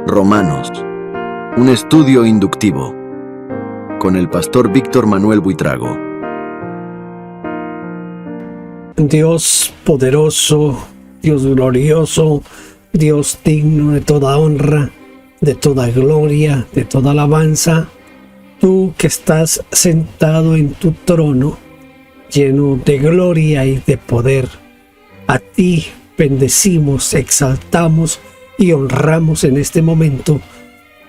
Romanos, un estudio inductivo, con el pastor Víctor Manuel Buitrago. Dios poderoso, Dios glorioso, Dios digno de toda honra, de toda gloria, de toda alabanza, tú que estás sentado en tu trono, lleno de gloria y de poder, a ti bendecimos, exaltamos y honramos en este momento,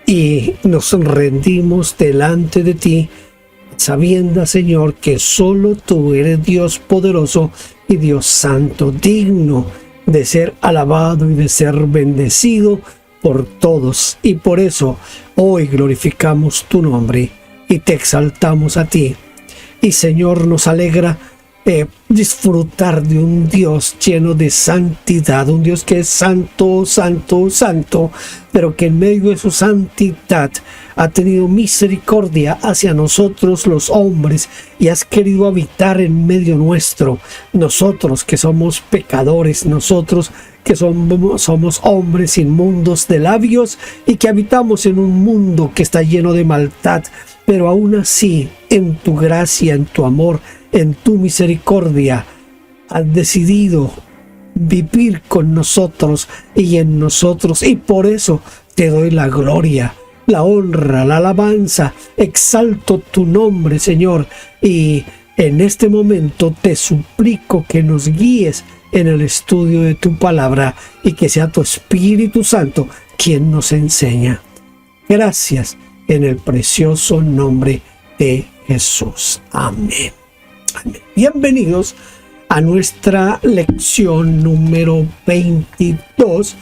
y nos rendimos delante de ti, sabiendo, Señor, que solo tú eres Dios poderoso y Dios santo, digno de ser alabado y de ser bendecido por todos. Y por eso hoy glorificamos tu nombre y te exaltamos a ti. Y, Señor, nos alegra disfrutar de un Dios lleno de santidad, un Dios que es santo, santo, santo, pero que en medio de su santidad ha tenido misericordia hacia nosotros los hombres y has querido habitar en medio nuestro. Nosotros que somos pecadores, nosotros que somos hombres inmundos de labios y que habitamos en un mundo que está lleno de maldad, pero aún así, en tu gracia, en tu amor, en tu misericordia, has decidido vivir con nosotros y en nosotros, y por eso te doy la gloria, la honra, la alabanza. Exalto tu nombre, Señor, y en este momento te suplico que nos guíes en el estudio de tu palabra y que sea tu Espíritu Santo quien nos enseña. Gracias en el precioso nombre de Jesús. Amén. Amén. Bienvenidos a nuestra lección número 22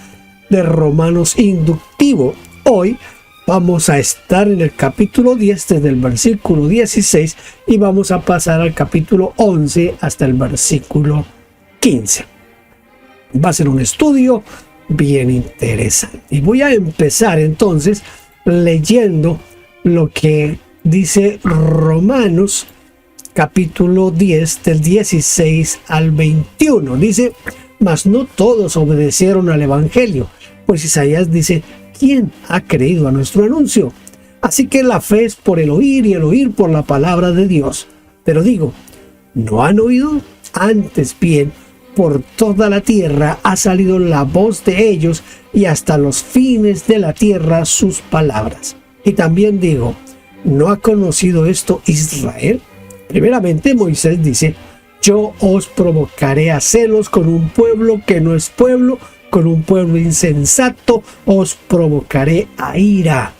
de Romanos Inductivo. Hoy vamos a estar en el capítulo 10 desde el versículo 16 y vamos a pasar al capítulo 11 hasta el versículo 15. Va a ser un estudio bien interesante. Y voy a empezar entonces leyendo lo que dice Romanos capítulo 10 del 16 al 21. Dice: mas no todos obedecieron al evangelio, pues Isaías dice: ¿quién ha creído a nuestro anuncio? Así que la fe es por el oír y el oír por la palabra de Dios. Pero digo, ¿no han oído? Antes bien, por toda la tierra ha salido la voz de ellos, y hasta los fines de la tierra sus palabras. Y también digo, ¿no ha conocido esto Israel? Primeramente Moisés dice: yo os provocaré a celos con un pueblo que no es pueblo, con un pueblo insensato os provocaré a ira.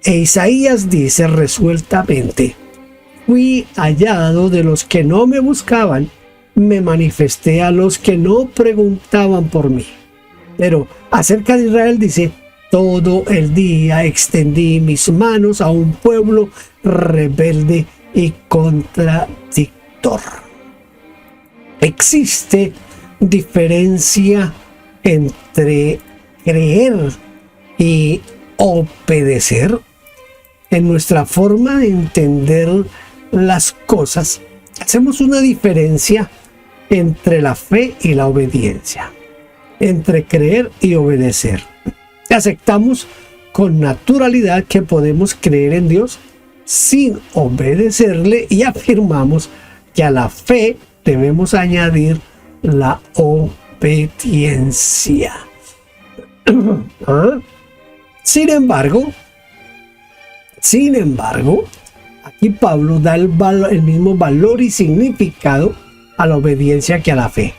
E Isaías dice resueltamente: fui hallado de los que no me buscaban, me manifesté a los que no preguntaban por mí. Pero acerca de Israel dice: todo el día extendí mis manos a un pueblo rebelde y contradictor. Existe diferencia entre creer y obedecer. En nuestra forma de entender las cosas, hacemos una diferencia entre la fe y la obediencia, entre creer y obedecer. Aceptamos con naturalidad que podemos creer en Dios sin obedecerle, y afirmamos que a la fe debemos añadir la obediencia. Sin embargo, aquí Pablo da el mismo valor y significado a la obediencia que a la fe,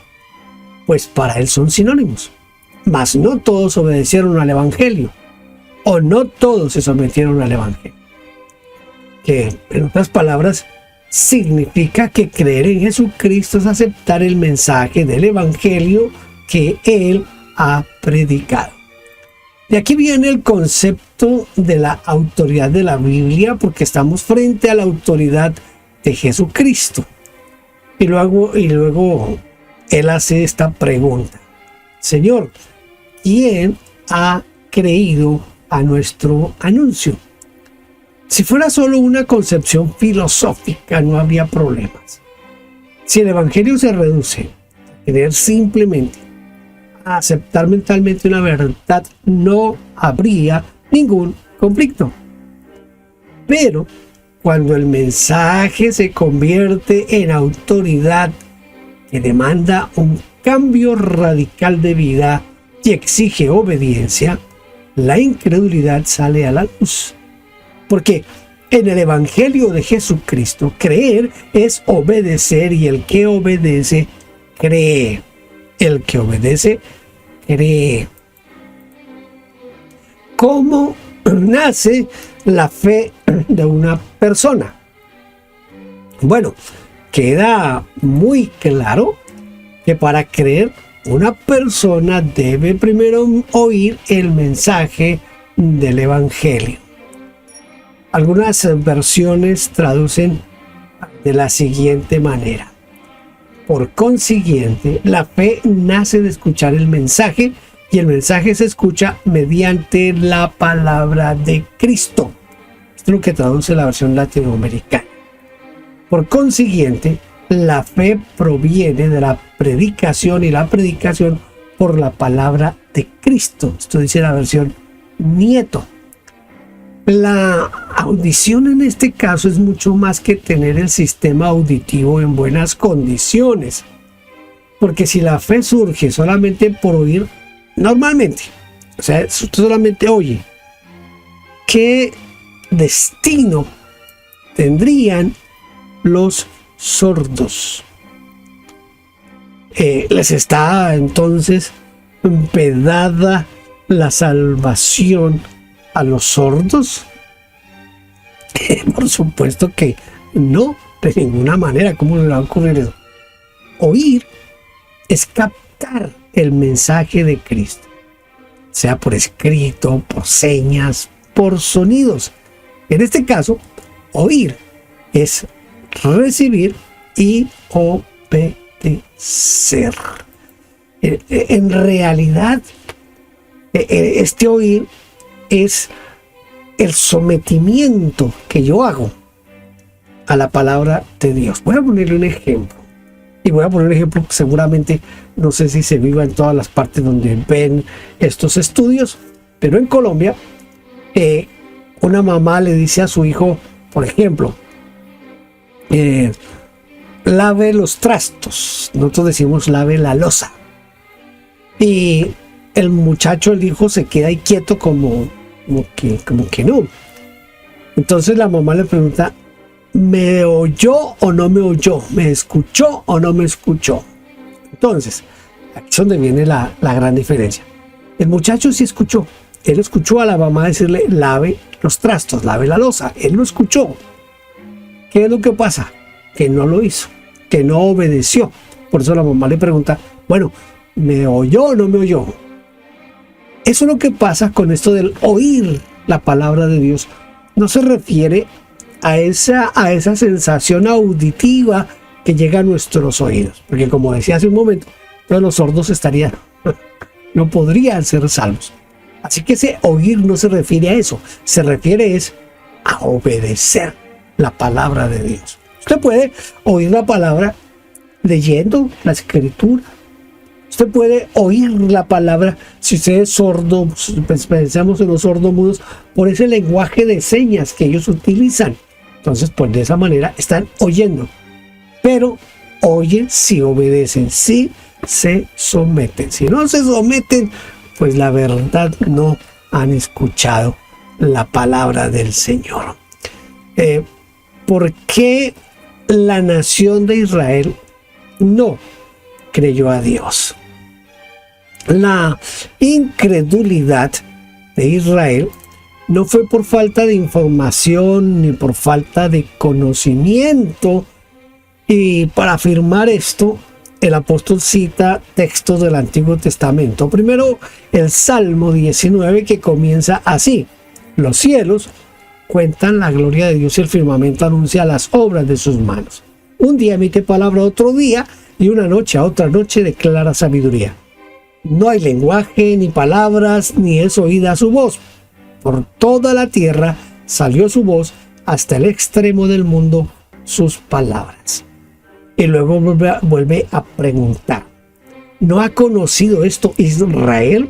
pues para él son sinónimos. Mas no todos obedecieron al evangelio, o no todos se sometieron al evangelio. Que, en otras palabras, significa que creer en Jesucristo es aceptar el mensaje del evangelio que él ha predicado. De aquí viene el concepto de la autoridad de la Biblia, porque estamos frente a la autoridad de Jesucristo. Y luego él hace esta pregunta: Señor, ¿quién ha creído a nuestro anuncio? Si fuera solo una concepción filosófica, no habría problemas. Si el evangelio se reduce a creer simplemente a aceptar mentalmente una verdad, no habría ningún conflicto. Pero cuando el mensaje se convierte en autoridad que demanda un cambio radical de vida y exige obediencia, la incredulidad sale a la luz. Porque en el Evangelio de Jesucristo, creer es obedecer, y el que obedece, cree. El que obedece, cree. ¿Cómo nace la fe de una persona? Bueno, queda muy claro que para creer, una persona debe primero oír el mensaje del Evangelio. Algunas versiones traducen de la siguiente manera: por consiguiente, la fe nace de escuchar el mensaje, y el mensaje se escucha mediante la palabra de Cristo. Esto es lo que traduce la versión latinoamericana. Por consiguiente, la fe proviene de la predicación, y la predicación por la palabra de Cristo. Esto dice la versión Nieto. La audición en este caso es mucho más que tener el sistema auditivo en buenas condiciones. Porque si la fe surge solamente por oír, normalmente, o sea, usted solamente oye, ¿qué destino tendrían los sordos? ¿Les está entonces vedada la salvación a los sordos? Por supuesto que no, de ninguna manera. ¿Cómo le va a ocurrir eso? Oír es captar el mensaje de Cristo, sea por escrito, por señas, por sonidos. En este caso, oír es recibir y obedecer. En realidad, este oír es el sometimiento que yo hago a la palabra de Dios. Voy a ponerle un ejemplo. Y voy a poner un ejemplo que seguramente no sé si se viva en todas las partes donde ven estos estudios, pero en Colombia, una mamá le dice a su hijo, por ejemplo, lave los trastos. Nosotros decimos lave la loza. Y el muchacho, el hijo, se queda ahí quieto como que no. Entonces la mamá le pregunta: ¿me oyó o no me oyó? ¿Me escuchó o no me escuchó? Entonces, aquí es donde viene la gran diferencia. El muchacho sí escuchó. Él escuchó a la mamá decirle: lave los trastos, lave la loza. Él lo escuchó. ¿Qué es lo que pasa? Que no lo hizo, que no obedeció. Por eso la mamá le pregunta: bueno, ¿me oyó o no me oyó? Eso es lo que pasa con esto del oír la palabra de Dios. No se refiere a esa sensación auditiva que llega a nuestros oídos. Porque como decía hace un momento, todos los sordos no podrían ser salvos. Así que ese oír no se refiere a eso. Se refiere a obedecer la palabra de Dios. Usted puede oír la palabra leyendo la escritura. Usted puede oír la palabra, si usted es sordo, pues pensamos en los sordomudos, por ese lenguaje de señas que ellos utilizan. Entonces, pues de esa manera están oyendo. Pero oyen si obedecen, si se someten. Si no se someten, pues la verdad no han escuchado la palabra del Señor. ¿Por qué la nación de Israel no creyó a Dios? La incredulidad de Israel no fue por falta de información ni por falta de conocimiento. Y para afirmar esto, el apóstol cita textos del Antiguo Testamento. Primero, el Salmo 19, que comienza así: los cielos cuentan la gloria de Dios y el firmamento anuncia las obras de sus manos. Un día emite palabra a otro día, y una noche a otra noche declara sabiduría. No hay lenguaje, ni palabras, ni es oída su voz. Por toda la tierra salió su voz, hasta el extremo del mundo sus palabras. Y luego vuelve a preguntar: ¿No ha conocido esto Israel?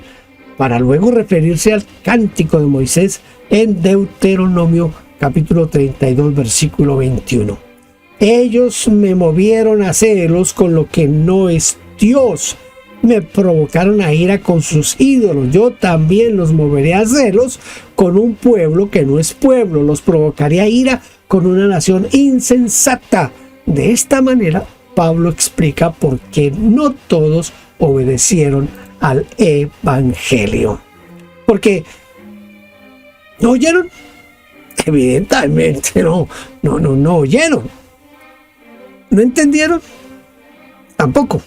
Para luego referirse al cántico de Moisés en Deuteronomio capítulo 32, versículo 21. Ellos me movieron a celos con lo que no es Dios. Me provocaron a ira con sus ídolos. Yo también los moveré a celos con un pueblo que no es pueblo. Los provocaré a ira con una nación insensata. De esta manera, Pablo explica por qué no todos obedecieron al evangelio. Porque ¿no oyeron? Evidentemente no oyeron. ¿No entendieron? Tampoco.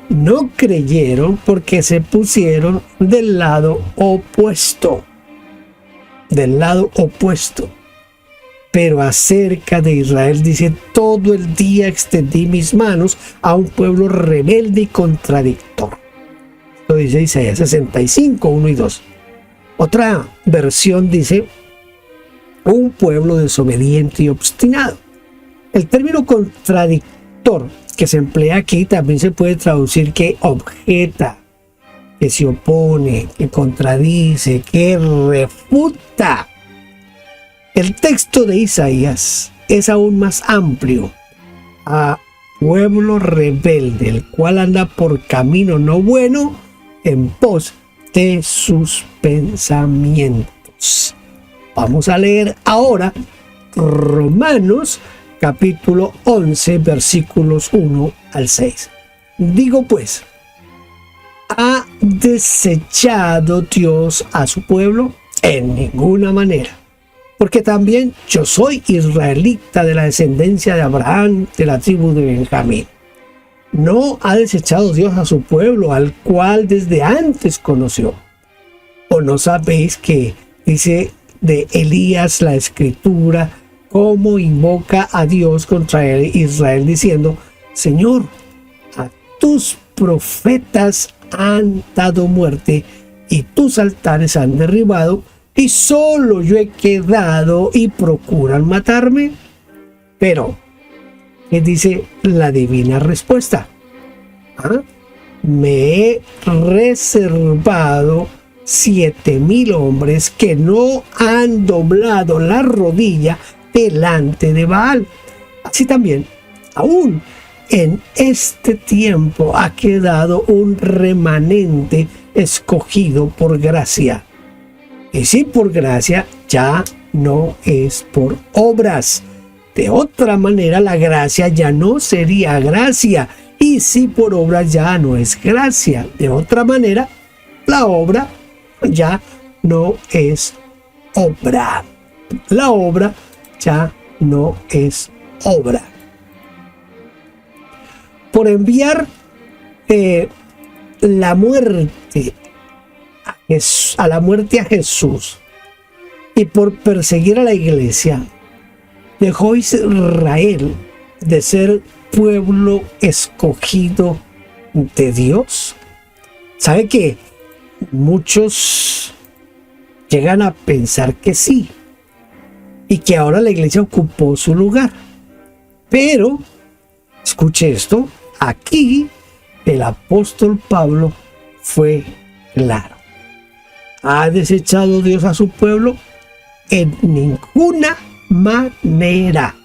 No creyeron porque se pusieron del lado opuesto. Del lado opuesto. Pero acerca de Israel dice: todo el día extendí mis manos a un pueblo rebelde y contradictor. Lo dice Isaías 65, 1 y 2. Otra versión dice: un pueblo desobediente y obstinado. El término contradictor que se emplea aquí también se puede traducir que objeta, que se opone, que contradice, que refuta. El texto de Isaías es aún más amplio. A pueblo rebelde, el cual anda por camino no bueno en pos de sus pensamientos. Vamos a leer ahora Romanos capítulo 11, versículos 1 al 6. Digo pues, ¿ha desechado Dios a su pueblo? En ninguna manera. Porque también yo soy israelita de la descendencia de Abraham, de la tribu de Benjamín. No ha desechado Dios a su pueblo, al cual desde antes conoció. ¿O no sabéis que dice de Elías la escritura, cómo invoca a Dios contra Israel diciendo: Señor, a tus profetas han dado muerte y tus altares han derribado, y solo yo he quedado y procuran matarme? Pero, ¿qué dice la divina respuesta? Me he reservado 7,000 hombres que no han doblado la rodilla delante de Baal. Así también, aún en este tiempo ha quedado un remanente escogido por gracia. Y si por gracia, ya no es por obras. De otra manera, la gracia ya no sería gracia. Y si por obras, ya no es gracia. De otra manera, la obra ya no es obra. La obra ya no es obra. Por enviar la muerte a la muerte a Jesús y por perseguir a la iglesia, dejó Israel de ser pueblo escogido de Dios. ¿Sabe que muchos llegan a pensar que sí, y que ahora la iglesia ocupó su lugar? Pero, escuche esto, aquí el apóstol Pablo fue claro. ¿Ha desechado Dios a su pueblo? En ninguna manera.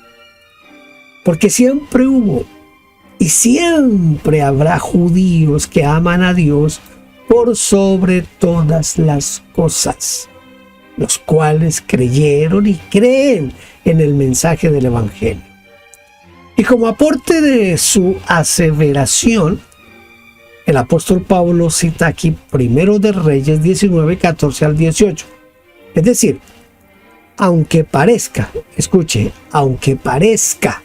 Porque siempre hubo y siempre habrá judíos que aman a Dios por sobre todas las cosas, los cuales creyeron y creen en el mensaje del Evangelio. Y como aporte de su aseveración, el apóstol Pablo cita aquí 1 de Reyes 19, 14 al 18. Es decir, aunque parezca, escuche, aunque parezca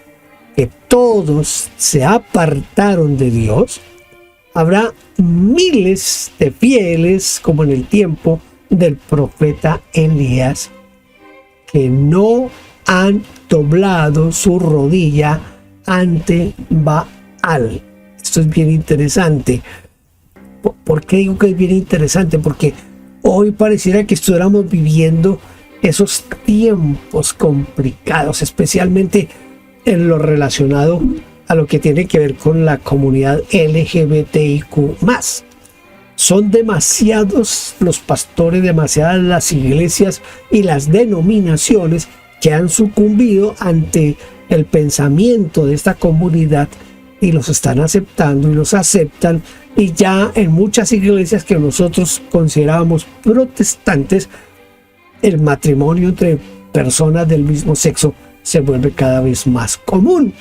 que todos se apartaron de Dios, habrá miles de fieles, como en el tiempo del profeta Elías, que no han doblado su rodilla ante Baal. Esto es bien interesante. ¿Por qué digo que es bien interesante? Porque hoy pareciera que estuviéramos viviendo esos tiempos complicados, especialmente en lo relacionado a lo que tiene que ver con la comunidad LGBTIQ+. Son demasiados los pastores, demasiadas las iglesias y las denominaciones que han sucumbido ante el pensamiento de esta comunidad y los están aceptando y los aceptan, y ya en muchas iglesias que nosotros considerábamos protestantes, el matrimonio entre personas del mismo sexo se vuelve cada vez más común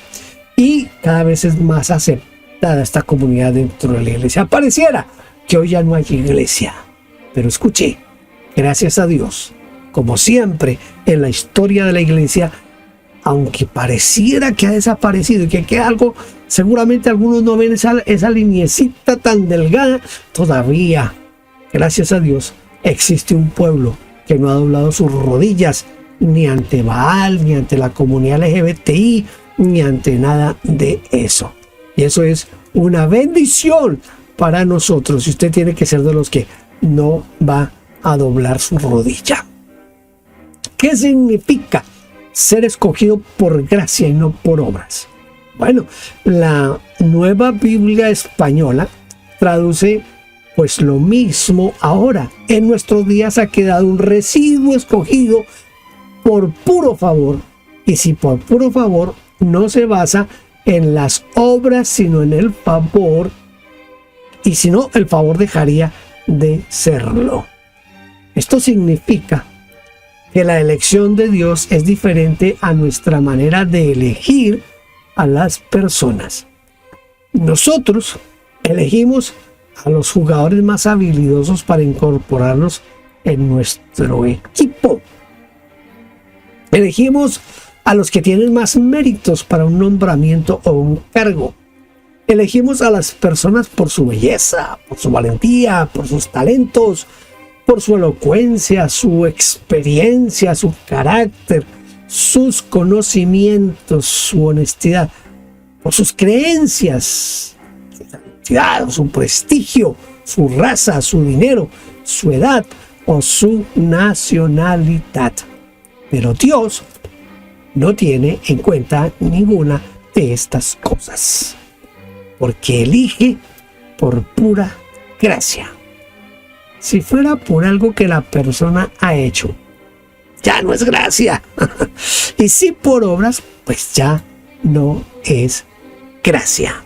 y cada vez es más aceptada esta comunidad dentro de la iglesia. Pareciera que hoy ya no hay iglesia, pero escuché, gracias a Dios, como siempre en la historia de la iglesia, aunque pareciera que ha desaparecido y que queda algo, seguramente algunos no ven esa liniecita tan delgada, todavía, gracias a Dios, existe un pueblo que no ha doblado sus rodillas ni ante Baal, ni ante la comunidad LGBTI, ni ante nada de eso. Y eso es una bendición para nosotros, y usted tiene que ser de los que no va a doblar su rodilla. ¿Qué significa ser escogido por gracia y no por obras? Bueno, la Nueva Biblia Española traduce pues lo mismo ahora. En nuestros días ha quedado un residuo escogido por puro favor, y si por puro favor no se basa en las obras sino en el favor, y si no, el favor dejaría de serlo. Esto significa que la elección de Dios es diferente a nuestra manera de elegir a las personas. Nosotros elegimos a los jugadores más habilidosos para incorporarlos en nuestro equipo. Elegimos a los que tienen más méritos para un nombramiento o un cargo. Elegimos a las personas por su belleza, por su valentía, por sus talentos, por su elocuencia, su experiencia, su carácter, sus conocimientos, su honestidad, por sus creencias, su santidad, su prestigio, su raza, su dinero, su edad o su nacionalidad. Pero Dios no tiene en cuenta ninguna de estas cosas, porque elige por pura gracia. Si fuera por algo que la persona ha hecho, ya no es gracia. Y si por obras, pues ya no es gracia.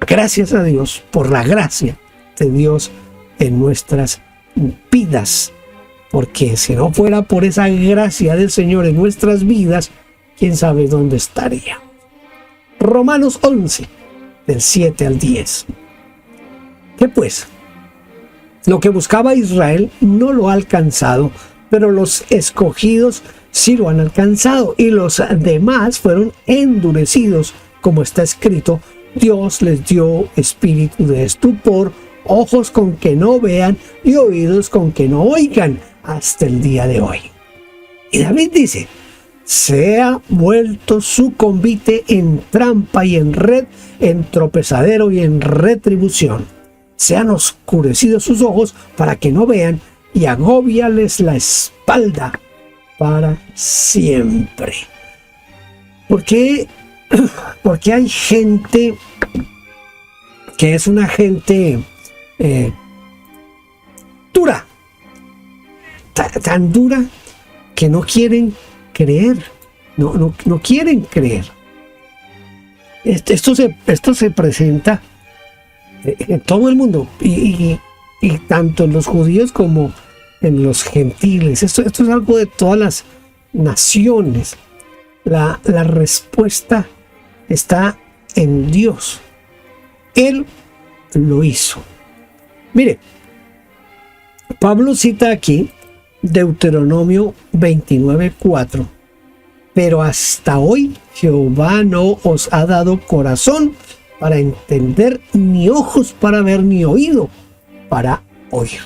Gracias a Dios por la gracia de Dios en nuestras vidas, porque si no fuera por esa gracia del Señor en nuestras vidas, quién sabe dónde estaría. Romanos 11, del 7 al 10. ¿Qué pues? Lo que buscaba Israel no lo ha alcanzado, pero los escogidos sí lo han alcanzado, y los demás fueron endurecidos, como está escrito: Dios les dio espíritu de estupor, ojos con que no vean y oídos con que no oigan, hasta el día de hoy. Y David dice: se ha vuelto su convite en trampa y en red, en tropezadero y en retribución. Se han oscurecido sus ojos para que no vean, y agóbiales la espalda para siempre. ¿Por qué? Porque hay gente que es una gente dura, tan dura que no quieren creer, no quieren creer. Esto se presenta en todo el mundo, y tanto en los judíos como en los gentiles. Esto es algo de todas las naciones. La respuesta está en Dios. Él lo hizo. Mire, Pablo cita aquí Deuteronomio 29:4. Pero hasta hoy Jehová no os ha dado corazón para entender, ni ojos para ver, ni oído para oír.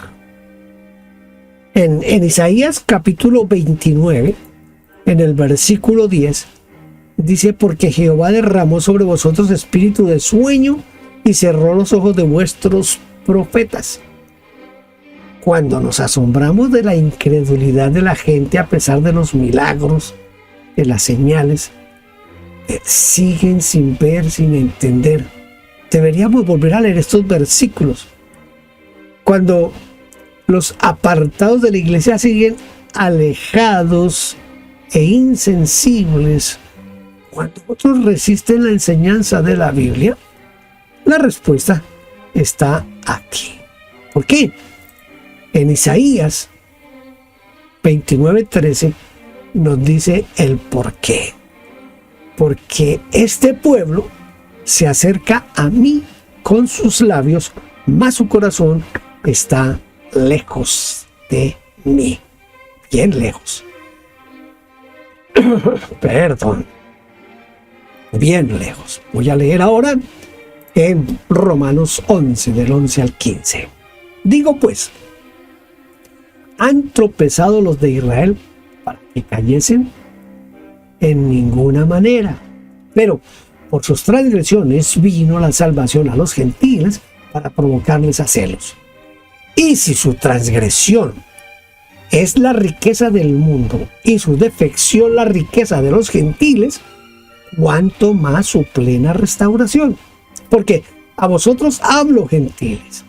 En Isaías capítulo 29, en el versículo 10, dice: porque Jehová derramó sobre vosotros espíritu de sueño y cerró los ojos de vuestros profetas. Cuando nos asombramos de la incredulidad de la gente a pesar de los milagros, de las señales, siguen sin ver, sin entender. Deberíamos volver a leer estos versículos. Cuando los apartados de la iglesia siguen alejados e insensibles, cuando otros resisten la enseñanza de la Biblia, la respuesta está aquí. ¿Por qué? En Isaías 29:13 nos dice el por qué. Porque este pueblo se acerca a mí con sus labios, mas su corazón está lejos de mí. Bien lejos. Perdón. Bien lejos. Voy a leer ahora en Romanos 11, del 11 al 15. Digo pues, ¿han tropezado los de Israel para que cayesen? En ninguna manera. Pero por sus transgresiones vino la salvación a los gentiles para provocarles a celos. Y si su transgresión es la riqueza del mundo y su defección la riqueza de los gentiles, ¿cuánto más su plena restauración? Porque a vosotros hablo, gentiles,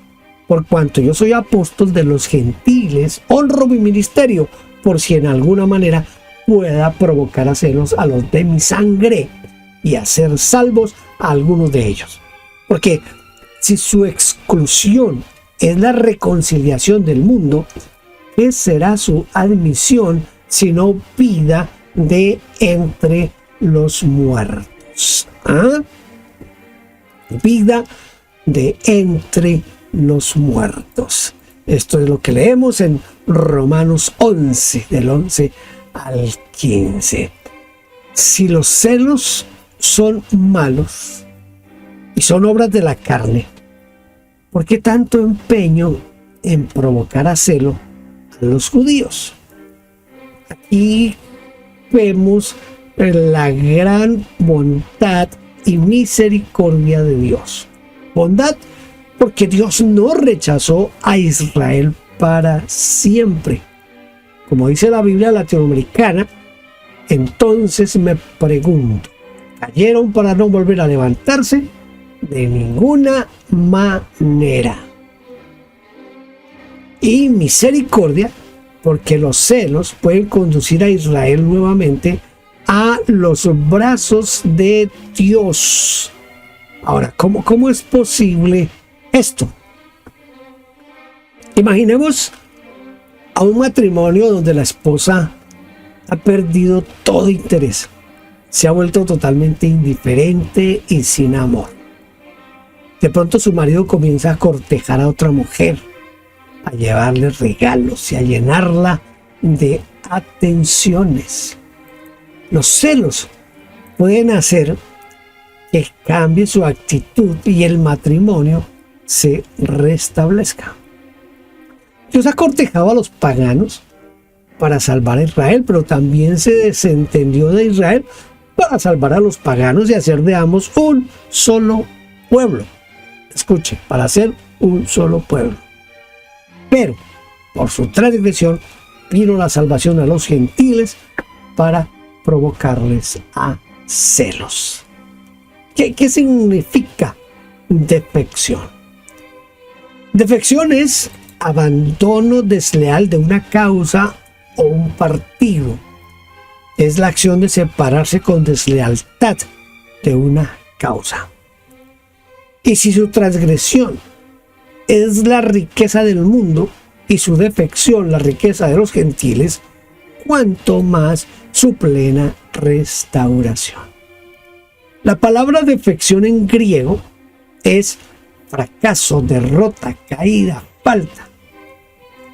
por cuanto yo soy apóstol de los gentiles, honro mi ministerio, por si en alguna manera pueda provocar a celos a los de mi sangre y hacer salvos a algunos de ellos. Porque si su exclusión es la reconciliación del mundo, ¿qué será su admisión sino vida de entre los muertos? ¿Ah? Vida de entre los muertos. Esto es lo que leemos en Romanos 11, del 11 al 15. Si los celos son malos y son obras de la carne, ¿por qué tanto empeño en provocar a celo a los judíos? Aquí vemos la gran bondad y misericordia de Dios. Bondad porque Dios no rechazó a Israel para siempre. Como dice la Biblia latinoamericana, entonces me pregunto, ¿cayeron para no volver a levantarse? De ninguna manera. Y misericordia, porque los celos pueden conducir a Israel nuevamente a los brazos de Dios. Ahora, ¿cómo es posible esto? Imaginemos a un matrimonio donde la esposa ha perdido todo interés, se ha vuelto totalmente indiferente y sin amor. De pronto su marido comienza a cortejar a otra mujer, a llevarle regalos y a llenarla de atenciones. Los celos pueden hacer que cambie su actitud y el matrimonio se restablezca. Dios ha cortejado a los paganos para salvar a Israel, pero también se desentendió de Israel para salvar a los paganos y hacer de ambos un solo pueblo. Escuche, para hacer un solo pueblo. Pero por su transgresión vino la salvación a los gentiles para provocarles a celos. ¿Qué significa defección? Defección es abandono desleal de una causa o un partido. Es la acción de separarse con deslealtad de una causa. Y si su transgresión es la riqueza del mundo y su defección la riqueza de los gentiles, cuanto más su plena restauración. La palabra defección en griego es fracaso, derrota, caída, falta.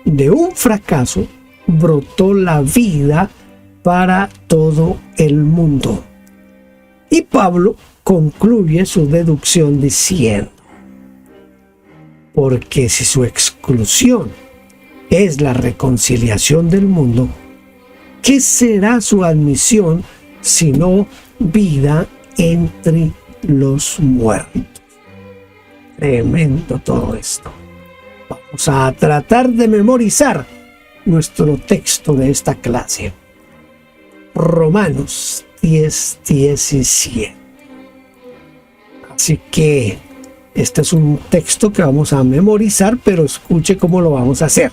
De un fracaso brotó la vida para todo el mundo. Y Pablo concluye su deducción diciendo: porque si su exclusión es la reconciliación del mundo, ¿qué será su admisión sino vida entre los muertos? Tremendo todo esto. Vamos a tratar de memorizar nuestro texto de esta clase. Romanos 10, 17. Así que este es un texto que vamos a memorizar, pero escuche cómo lo vamos a hacer.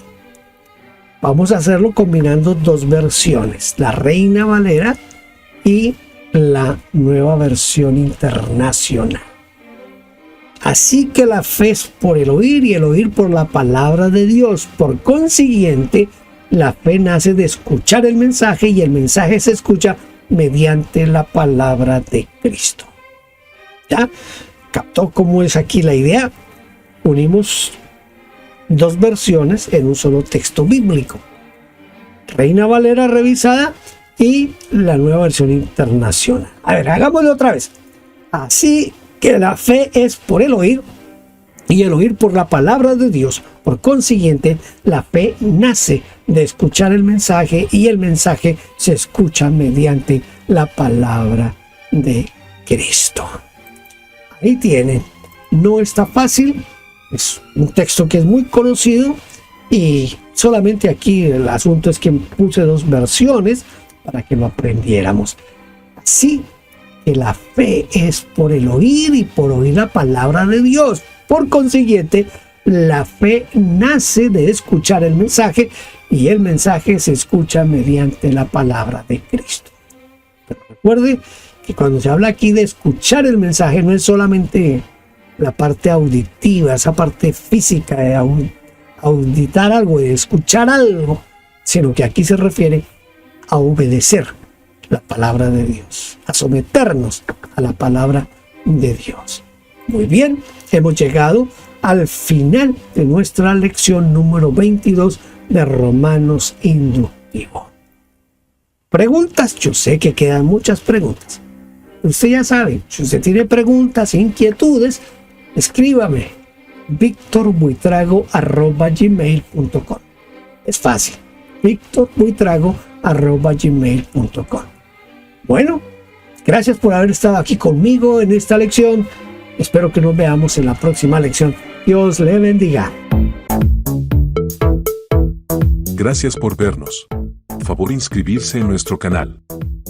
Vamos a hacerlo combinando dos versiones, la Reina Valera y la Nueva Versión Internacional. Así que la fe es por el oír y el oír por la palabra de Dios. Por consiguiente, la fe nace de escuchar el mensaje y el mensaje se escucha mediante la palabra de Cristo. ¿Ya? ¿Captó cómo es aquí la idea? Unimos dos versiones en un solo texto bíblico. Reina Valera revisada y la Nueva Versión Internacional. A ver, hagámoslo otra vez. Así que la fe es por el oír y el oír por la palabra de Dios. Por consiguiente, la fe nace de escuchar el mensaje y el mensaje se escucha mediante la palabra de Cristo. Ahí tienen. No está fácil. Es un texto que es muy conocido y solamente aquí el asunto es que puse dos versiones para que lo aprendiéramos. Así que la fe es por el oír y por oír la palabra de Dios. Por consiguiente, la fe nace de escuchar el mensaje y el mensaje se escucha mediante la palabra de Cristo. Pero recuerde que cuando se habla aquí de escuchar el mensaje no es solamente la parte auditiva, esa parte física de auditar algo, de escuchar algo, sino que aquí se refiere a obedecer la palabra de Dios, a someternos a la palabra de Dios. Muy bien, hemos llegado al final de nuestra lección número 22 de Romanos Inductivo. Preguntas, yo sé que quedan muchas preguntas. Usted ya sabe, si usted tiene preguntas, inquietudes, escríbame victorbuitrago@gmail.com. Es fácil, victorbuitrago@gmail.com. Bueno, gracias por haber estado aquí conmigo en esta lección. Espero que nos veamos en la próxima lección. Dios le bendiga. Gracias por vernos. Favor inscribirse en nuestro canal.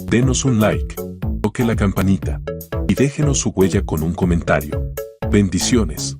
Denos un like, toque la campanita y déjenos su huella con un comentario. Bendiciones.